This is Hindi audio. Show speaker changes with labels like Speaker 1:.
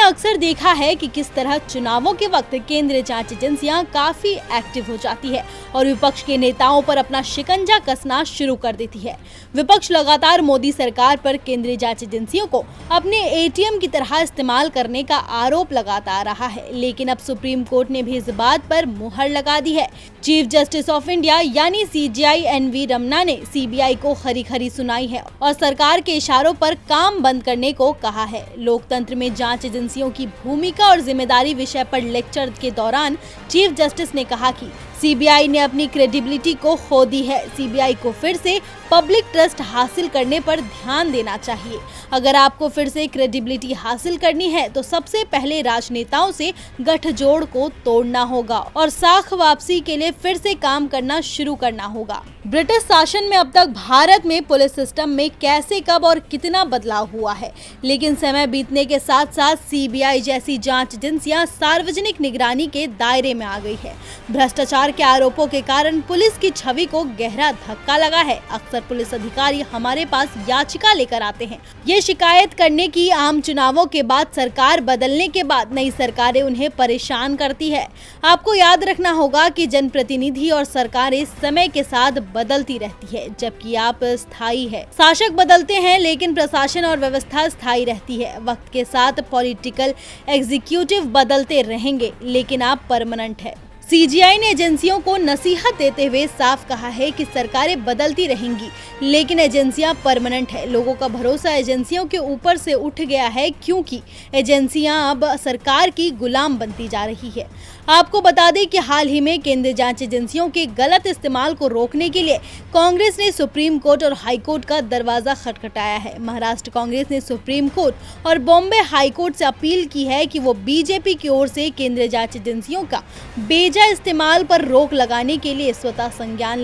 Speaker 1: अक्सर देखा है कि किस तरह चुनावों के वक्त केंद्रीय जांच एजेंसियां काफी एक्टिव हो जाती है और विपक्ष के नेताओं पर अपना शिकंजा कसना शुरू कर देती है। विपक्ष लगातार मोदी सरकार पर केंद्रीय जांच एजेंसियों को अपने एटीएम की तरह इस्तेमाल करने का आरोप लगाता आ रहा है, लेकिन अब सुप्रीम कोर्ट ने भी इस बात पर मुहर लगा दी है। चीफ जस्टिस ऑफ इंडिया यानी सीजेआई एनवी रमन्ना ने सीबीआई को खरी खरी सुनाई है और सरकार के इशारों पर काम बंद करने को कहा है। लोकतंत्र में जांच एजेंसियों की भूमिका और जिम्मेदारी विषय पर लेक्चर के दौरान चीफ जस्टिस ने कहा कि सीबीआई ने अपनी क्रेडिबिलिटी को खो दी है। सीबीआई को फिर से पब्लिक ट्रस्ट हासिल करने पर ध्यान देना चाहिए। अगर आपको फिर से क्रेडिबिलिटी हासिल करनी है तो सबसे पहले राजनेताओं से गठजोड़ को तोड़ना होगा और साख वापसी के लिए फिर से काम करना शुरू करना होगा। ब्रिटिश शासन में अब तक भारत में पुलिस सिस्टम में कैसे, कब और कितना बदलाव हुआ है, लेकिन समय बीतने के साथ साथ सीबीआई जैसी जांच एजेंसियां सार्वजनिक निगरानी के दायरे में आ गई है। भ्रष्टाचार के आरोपों के कारण पुलिस की छवि को गहरा धक्का लगा है। अक्सर पुलिस अधिकारी हमारे पास याचिका लेकर आते हैं, ये शिकायत करने की आम चुनावों के बाद सरकार बदलने के बाद नई सरकारें उन्हें परेशान करती है। आपको याद रखना होगा कि जनप्रतिनिधि और सरकारें समय के साथ बदलती रहती है, जबकि आप स्थायी है। शासक बदलते हैं लेकिन प्रशासन और व्यवस्था स्थायी रहती है। वक्त के साथ पॉलिटिकल एग्जीक्यूटिव बदलते रहेंगे लेकिन आप परमानेंट है। सीजीआई ने एजेंसियों को नसीहत देते हुए साफ कहा है कि सरकारें बदलती रहेंगी लेकिन एजेंसियां परमानेंट है। लोगों का भरोसा एजेंसियों के ऊपर से उठ गया है क्योंकि एजेंसियां अब सरकार की गुलाम बनती जा रही है। आपको बता दें कि हाल ही में केंद्रीय जांच एजेंसियों के गलत इस्तेमाल को रोकने के लिए कांग्रेस ने सुप्रीम कोर्ट और हाई कोर्ट का दरवाजा खटखटाया है। महाराष्ट्र कांग्रेस ने सुप्रीम कोर्ट और बॉम्बे हाई कोर्ट से अपील की है कि वो बीजेपी की ओर से केंद्रीय जांच एजेंसियों का बेजा इस्तेमाल पर रोक लगाने के लिए स्वतः संज्ञान